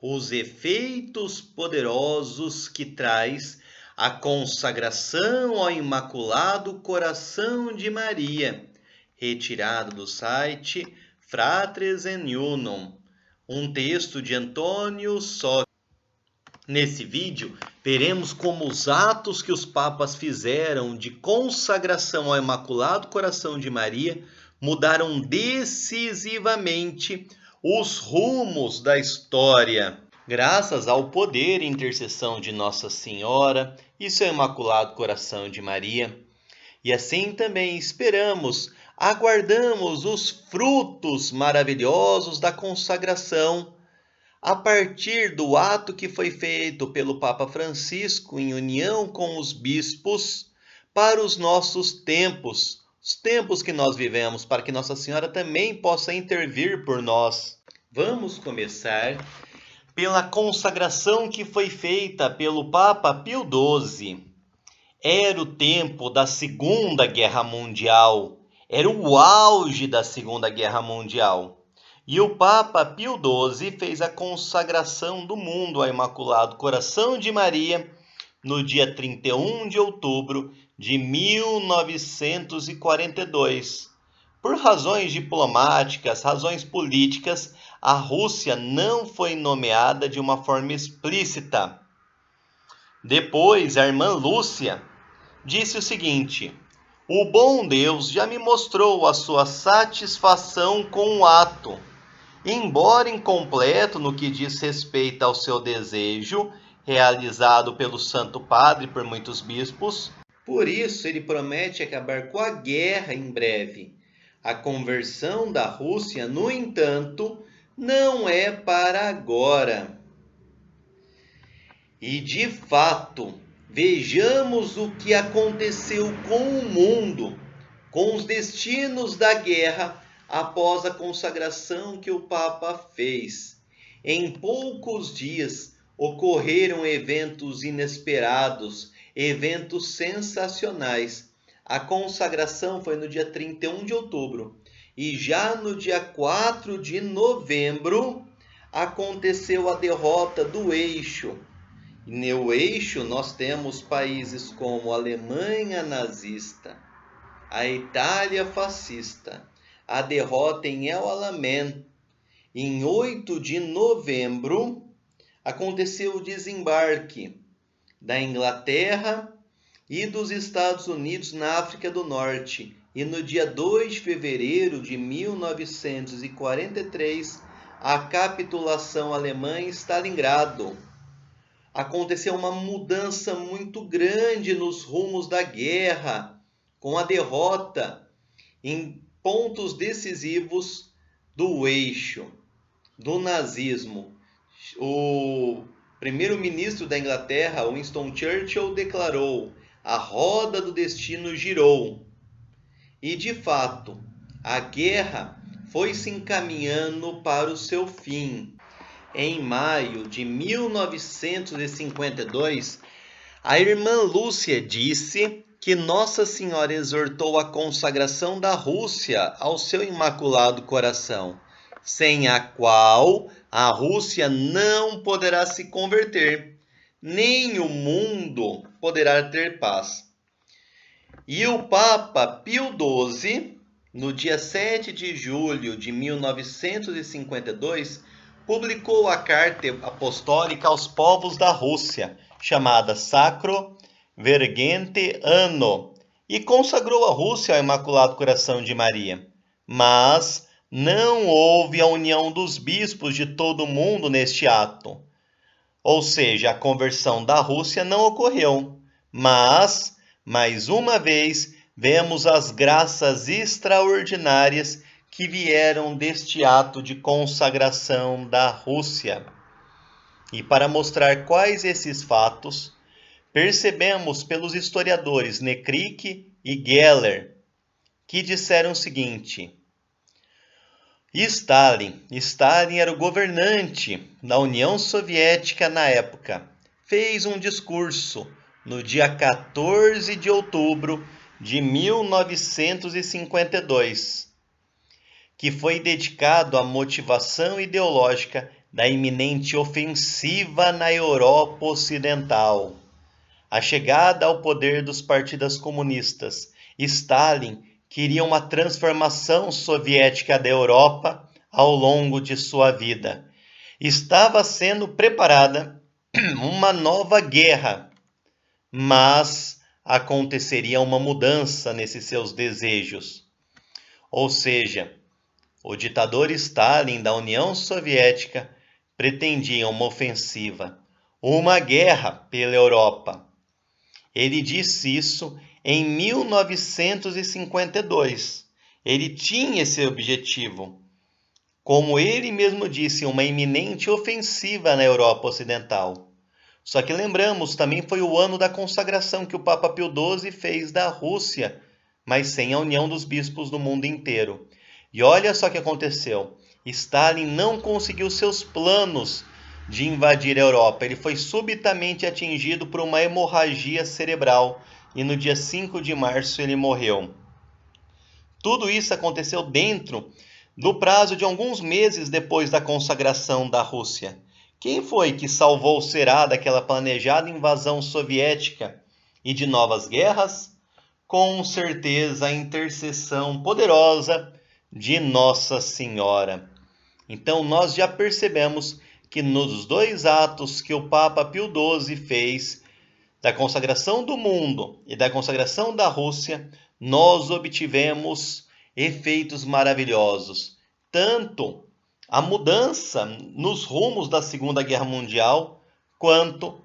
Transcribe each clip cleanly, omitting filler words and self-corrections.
os efeitos poderosos que traz a consagração ao Imaculado Coração de Maria, retirado do site Fratres et Unum, um texto de Antônio Só. Nesse vídeo, veremos como os atos que os papas fizeram de consagração ao Imaculado Coração de Maria mudaram decisivamente os rumos da história. Graças ao poder e intercessão de Nossa Senhora e seu Imaculado Coração de Maria. E assim também aguardamos os frutos maravilhosos da consagração, a partir do ato que foi feito pelo Papa Francisco em união com os bispos para os nossos tempos, os tempos que nós vivemos, para que Nossa Senhora também possa intervir por nós. Vamos começar pela consagração que foi feita pelo Papa Pio XII. Era o tempo da Segunda Guerra Mundial, era o auge da Segunda Guerra Mundial. E o Papa Pio XII fez a consagração do mundo ao Imaculado Coração de Maria no dia 31 de outubro de 1942. Por razões diplomáticas, razões políticas, a Rússia não foi nomeada de uma forma explícita. Depois, a irmã Lúcia disse o seguinte: o bom Deus já me mostrou a sua satisfação com o ato. Embora incompleto no que diz respeito ao seu desejo, realizado pelo Santo Padre por muitos bispos, por isso ele promete acabar com a guerra em breve. A conversão da Rússia, no entanto, não é para agora. E de fato, vejamos o que aconteceu com o mundo, com os destinos da guerra, após a consagração que o Papa fez. Em poucos dias ocorreram eventos inesperados, eventos sensacionais. A consagração foi no dia 31 de outubro e já no dia 4 de novembro aconteceu a derrota do Eixo. No Eixo nós temos países como a Alemanha nazista, a Itália fascista, a derrota em El Alamein. Em 8 de novembro, aconteceu o desembarque da Inglaterra e dos Estados Unidos na África do Norte. E no dia 2 de fevereiro de 1943, a capitulação alemã em Stalingrado. Aconteceu uma mudança muito grande nos rumos da guerra, com a derrota em pontos decisivos do Eixo, do nazismo. O primeiro-ministro da Inglaterra, Winston Churchill, declarou: a roda do destino girou. E, de fato, a guerra foi se encaminhando para o seu fim. Em maio de 1952, a irmã Lúcia disse que Nossa Senhora exortou a consagração da Rússia ao seu Imaculado Coração, sem a qual a Rússia não poderá se converter, nem o mundo poderá ter paz. E o Papa Pio XII, no dia 7 de julho de 1952, publicou a carta apostólica aos povos da Rússia, chamada Sacro Vergente Anno, e consagrou a Rússia ao Imaculado Coração de Maria. Mas não houve a união dos bispos de todo o mundo neste ato. Ou seja, a conversão da Rússia não ocorreu. Mas, mais uma vez, vemos as graças extraordinárias que vieram deste ato de consagração da Rússia. E para mostrar quais esses fatos, percebemos pelos historiadores Necric e Geller, que disseram o seguinte: Stalin era o governante da União Soviética na época. Fez um discurso no dia 14 de outubro de 1952, que foi dedicado à motivação ideológica da iminente ofensiva na Europa Ocidental, a chegada ao poder dos partidos comunistas, Stalin queria uma transformação soviética da Europa ao longo de sua vida. Estava sendo preparada uma nova guerra, mas aconteceria uma mudança nesses seus desejos. Ou seja, o ditador Stalin da União Soviética pretendia uma ofensiva, uma guerra pela Europa. Ele disse isso em 1952. Ele tinha esse objetivo. Como ele mesmo disse, uma iminente ofensiva na Europa Ocidental. Só que lembramos, também foi o ano da consagração que o Papa Pio XII fez da Rússia, mas sem a união dos bispos do mundo inteiro. E olha só o que aconteceu. Stalin não conseguiu seus planos de invadir a Europa. Ele foi subitamente atingido por uma hemorragia cerebral e no dia 5 de março ele morreu. Tudo isso aconteceu dentro do prazo de alguns meses depois da consagração da Rússia. Quem foi que salvou Será daquela planejada invasão soviética e de novas guerras? Com certeza a intercessão poderosa de Nossa Senhora. Então nós já percebemos que nos dois atos que o Papa Pio XII fez, da consagração do mundo e da consagração da Rússia, nós obtivemos efeitos maravilhosos. Tanto a mudança nos rumos da Segunda Guerra Mundial, quanto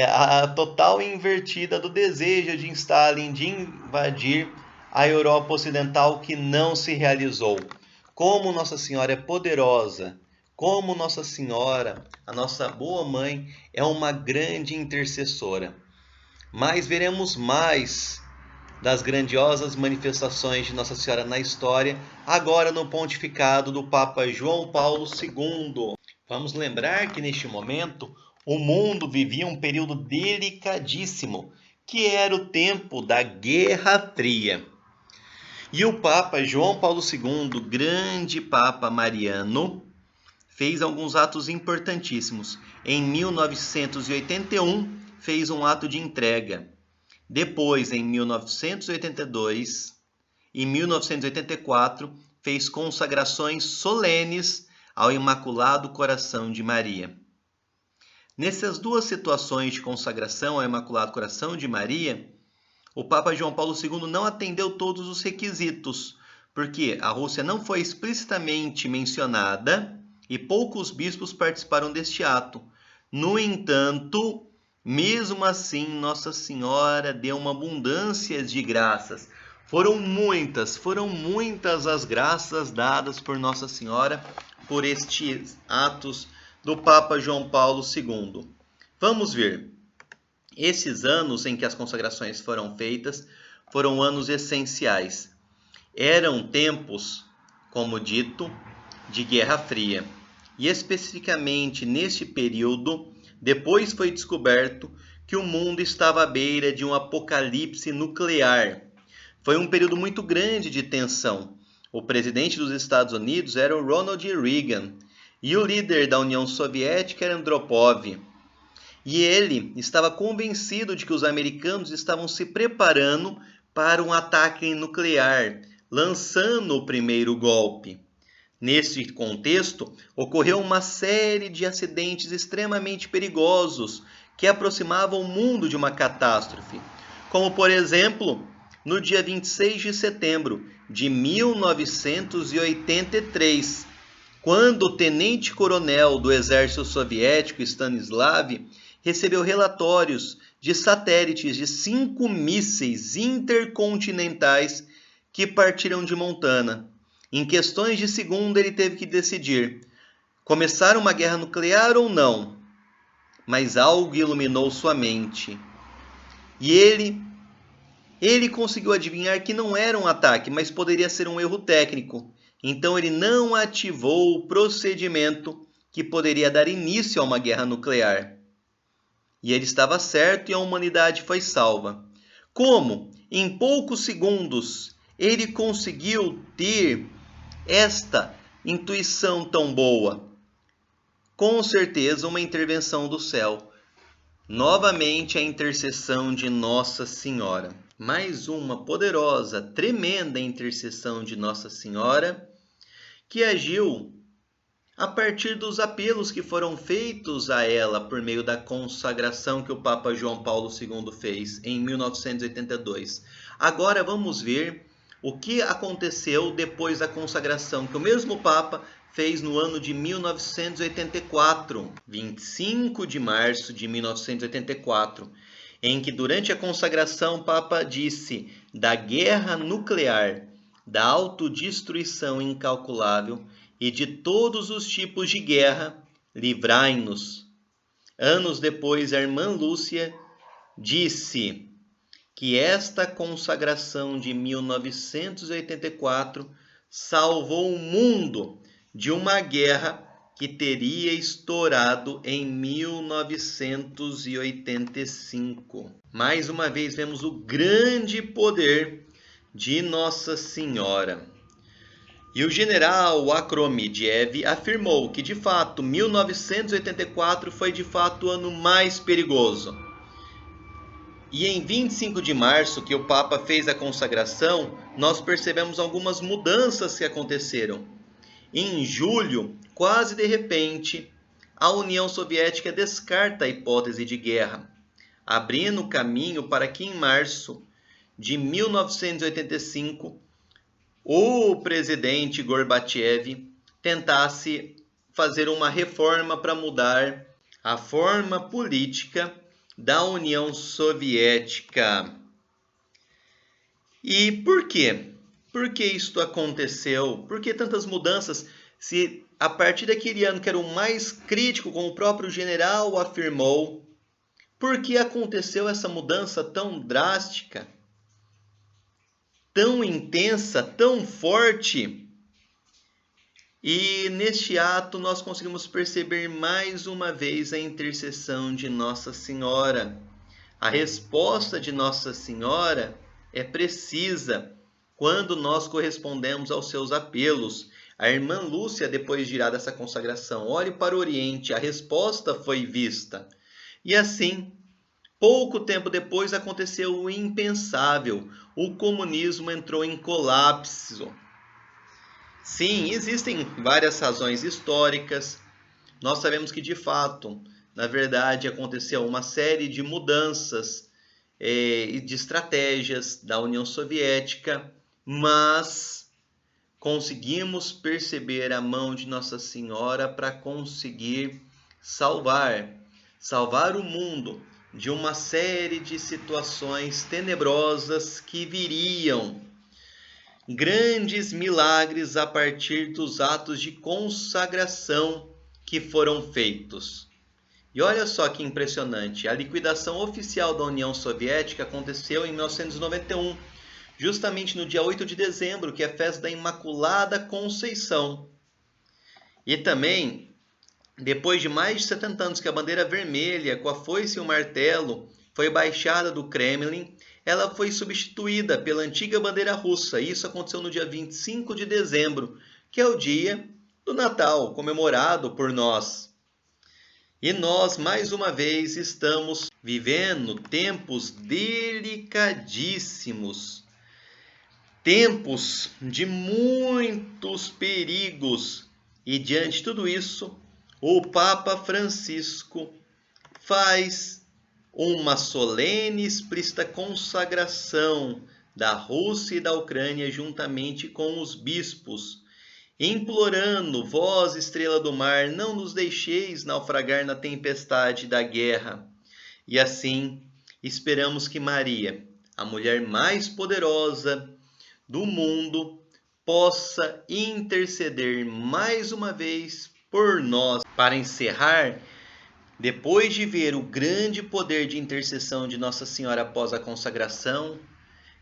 a total invertida do desejo de Stalin de invadir a Europa Ocidental, que não se realizou. Como Nossa Senhora é poderosa, como Nossa Senhora, a nossa boa mãe, é uma grande intercessora. Mas veremos mais das grandiosas manifestações de Nossa Senhora na história, agora no pontificado do Papa João Paulo II. Vamos lembrar que neste momento o mundo vivia um período delicadíssimo, que era o tempo da Guerra Fria. E o Papa João Paulo II, grande Papa mariano, fez alguns atos importantíssimos. Em 1981, fez um ato de entrega. Depois, em 1982 e 1984, fez consagrações solenes ao Imaculado Coração de Maria. Nessas duas situações de consagração ao Imaculado Coração de Maria, o Papa João Paulo II não atendeu todos os requisitos, porque a Rússia não foi explicitamente mencionada e poucos bispos participaram deste ato. No entanto, mesmo assim, Nossa Senhora deu uma abundância de graças. Foram muitas as graças dadas por Nossa Senhora por estes atos do Papa João Paulo II. Vamos ver. Esses anos em que as consagrações foram feitas foram anos essenciais. Eram tempos, como dito, de Guerra Fria. E especificamente neste período, depois foi descoberto que o mundo estava à beira de um apocalipse nuclear. Foi um período muito grande de tensão. O presidente dos Estados Unidos era o Ronald Reagan e o líder da União Soviética era Andropov. E ele estava convencido de que os americanos estavam se preparando para um ataque nuclear, lançando o primeiro golpe. Nesse contexto, ocorreu uma série de acidentes extremamente perigosos que aproximavam o mundo de uma catástrofe, como, por exemplo, no dia 26 de setembro de 1983, quando o tenente-coronel do exército soviético Stanislav recebeu relatórios de satélites de 5 mísseis intercontinentais que partiram de Montana. Em questões de segundo, ele teve que decidir: começar uma guerra nuclear ou não? Mas algo iluminou sua mente. E ele conseguiu adivinhar que não era um ataque, mas poderia ser um erro técnico. Então ele não ativou o procedimento que poderia dar início a uma guerra nuclear. E ele estava certo e a humanidade foi salva. Como, em poucos segundos, ele conseguiu ter esta intuição tão boa? Com certeza, uma intervenção do céu. Novamente, a intercessão de Nossa Senhora. Mais uma poderosa, tremenda intercessão de Nossa Senhora, que agiu a partir dos apelos que foram feitos a ela por meio da consagração que o Papa João Paulo II fez em 1982. Agora vamos ver o que aconteceu depois da consagração que o mesmo Papa fez no ano de 1984, 25 de março de 1984, em que durante a consagração o Papa disse: da guerra nuclear, da autodestruição incalculável e de todos os tipos de guerra, livrai-nos. Anos depois, a irmã Lúcia disse que esta consagração de 1984 salvou o mundo de uma guerra que teria estourado em 1985. Mais uma vez vemos o grande poder de Nossa Senhora. E o general Akhmediev afirmou que, de fato, 1984 foi de fato o ano mais perigoso. E em 25 de março, que o Papa fez a consagração, nós percebemos algumas mudanças que aconteceram. Em julho, quase de repente, a União Soviética descarta a hipótese de guerra, abrindo caminho para que em março de 1985, o presidente Gorbachev tentasse fazer uma reforma para mudar a forma política da União Soviética. E por quê? Por que isto aconteceu? Por que tantas mudanças? Se a partir daquele ano que era o mais crítico, como o próprio general afirmou, por que aconteceu essa mudança tão drástica, tão intensa, tão forte? E neste ato nós conseguimos perceber mais uma vez a intercessão de Nossa Senhora. A resposta de Nossa Senhora é precisa quando nós correspondemos aos seus apelos. A irmã Lúcia, depois dirá dessa consagração: olhe para o Oriente, a resposta foi vista. E assim, pouco tempo depois aconteceu o impensável. O comunismo entrou em colapso. Sim, existem várias razões históricas. Nós sabemos que, de fato, na verdade, aconteceu uma série de mudanças e de estratégias da União Soviética, mas conseguimos perceber a mão de Nossa Senhora para conseguir salvar o mundo de uma série de situações tenebrosas que viriam. Grandes milagres a partir dos atos de consagração que foram feitos. E olha só que impressionante, a liquidação oficial da União Soviética aconteceu em 1991, justamente no dia 8 de dezembro, que é a festa da Imaculada Conceição. E também, depois de mais de 70 anos que a bandeira vermelha, com a foice e o martelo, foi baixada do Kremlin, ela foi substituída pela antiga bandeira russa. Isso aconteceu no dia 25 de dezembro, que é o dia do Natal, comemorado por nós. E nós, mais uma vez, estamos vivendo tempos delicadíssimos, tempos de muitos perigos. E diante de tudo isso, o Papa Francisco faz uma solene e explícita consagração da Rússia e da Ucrânia juntamente com os bispos, implorando: vós, estrela do mar, não nos deixeis naufragar na tempestade da guerra. E assim, esperamos que Maria, a mulher mais poderosa do mundo, possa interceder mais uma vez por nós. Para encerrar, depois de ver o grande poder de intercessão de Nossa Senhora após a consagração,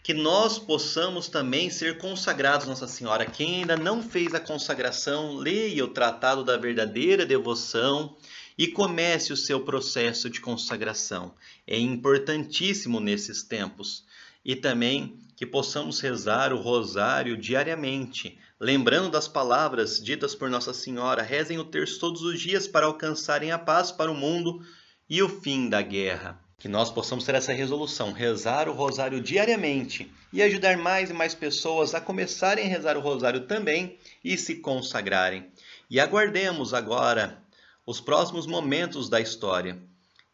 que nós possamos também ser consagrados a Nossa Senhora. Quem ainda não fez a consagração, leia o Tratado da Verdadeira Devoção e comece o seu processo de consagração. É importantíssimo nesses tempos. E também que possamos rezar o rosário diariamente, Lembrando das palavras ditas por Nossa Senhora, rezem o terço todos os dias para alcançarem a paz para o mundo e o fim da guerra. Que nós possamos ter essa resolução, rezar o rosário diariamente e ajudar mais e mais pessoas a começarem a rezar o rosário também e se consagrarem. E aguardemos agora os próximos momentos da história.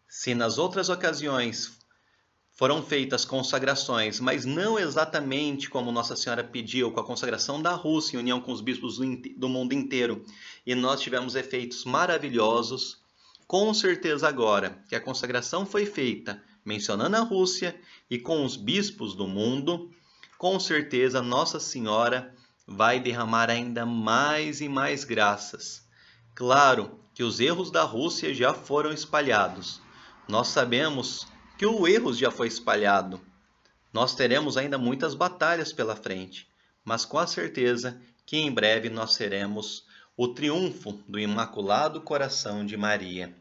Se nas outras ocasiões foram feitas consagrações, mas não exatamente como Nossa Senhora pediu, com a consagração da Rússia em união com os bispos do mundo inteiro, e nós tivemos efeitos maravilhosos, com certeza agora que a consagração foi feita mencionando a Rússia e com os bispos do mundo, com certeza Nossa Senhora vai derramar ainda mais e mais graças. Claro que os erros da Rússia já foram espalhados. Nós sabemos que o erro já foi espalhado. Nós teremos ainda muitas batalhas pela frente, mas com a certeza que em breve nós teremos o triunfo do Imaculado Coração de Maria.